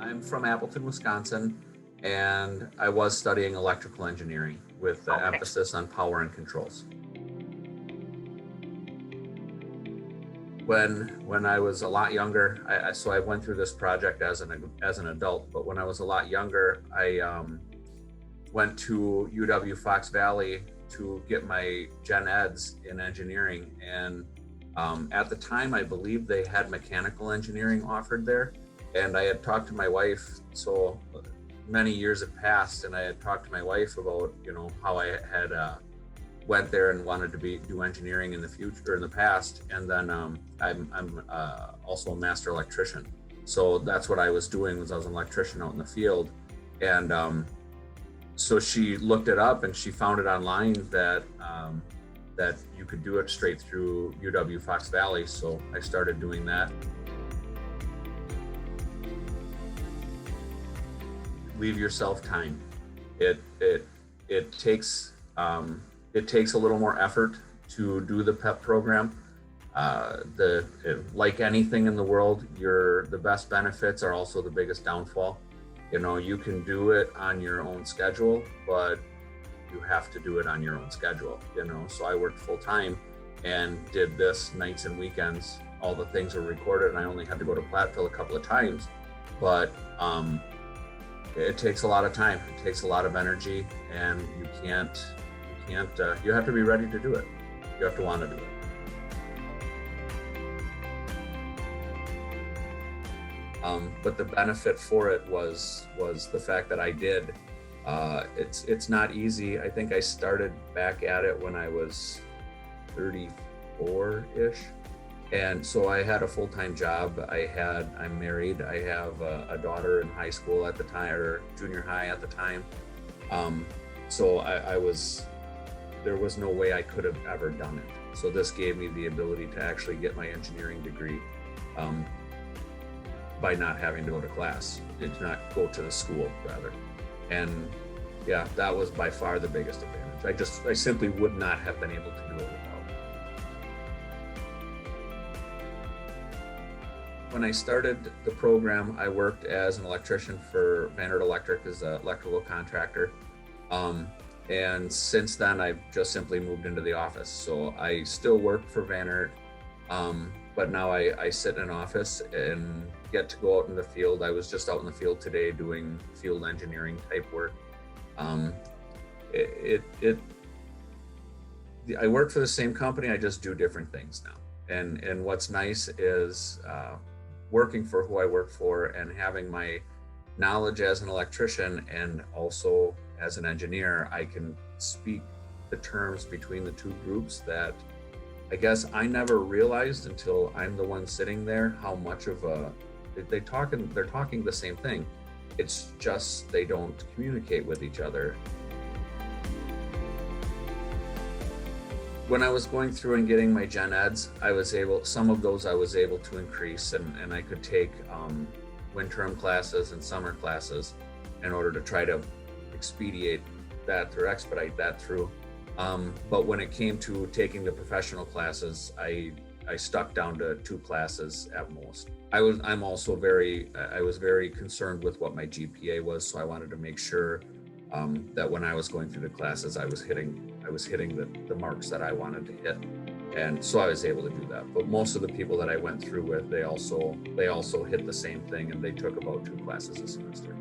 I'm from Appleton, Wisconsin, and I was studying electrical engineering with the emphasis on power and controls. When I was a lot younger, so I went through this project as an adult, but when I was a lot younger, I went to UW-Fox Valley to get my gen eds in engineering. And at the time, I believe they had mechanical engineering offered there. And I had talked to my wife, so many years had passed, and I had talked to my wife about, how I had went there and wanted to do engineering in the future, in the past. And then I'm also a master electrician. So that's what I was doing, was I was an electrician out in the field. And so she looked it up and she found it online that you could do it straight through UW-Fox Valley. So I started doing that. Leave yourself time. It takes a little more effort to do the PEP program. Like anything in the world, the best benefits are also the biggest downfall. You can do it on your own schedule, but you have to do it on your own schedule. So I worked full time and did this nights and weekends. All the things were recorded, and I only had to go to Platteville a couple of times, but it takes a lot of time. It takes a lot of energy, and you have to be ready to do it. You have to want to do it. But the benefit for it was the fact that I did. It's not easy. I think I started back at it when I was 34-ish. And so I had a full-time job. I'm married. I have a daughter in high school at the time, or junior high at the time. So there was no way I could have ever done it. So this gave me the ability to actually get my engineering degree by not having to go to class. Did not go to the school, rather. And yeah, that was by far the biggest advantage. I simply would not have been able to do it without it. When I started the program, I worked as an electrician for Remter Electric as an electrical contractor. And since then, I've just simply moved into the office. So I still work for Remter, but now I sit in an office and get to go out in the field. I was just out in the field today doing field engineering type work. I work for the same company, I just do different things now. And what's nice is working for who I work for and having my knowledge as an electrician and also as an engineer, I can speak the terms between the two groups that I guess I never realized until I'm the one sitting there how much of they're talking the same thing. It's just they don't communicate with each other. When I was going through and getting my gen eds, some of those I was able to increase, and I could take winter classes and summer classes in order to try to expedite that or expedite that through. But when it came to taking the professional classes, I stuck down to 2 classes at most. I was very concerned with what my GPA was, so I wanted to make sure that when I was going through the classes, I was hitting the marks that I wanted to hit, and so I was able to do that. But most of the people that I went through with, they also hit the same thing, and they took about 2 classes a semester.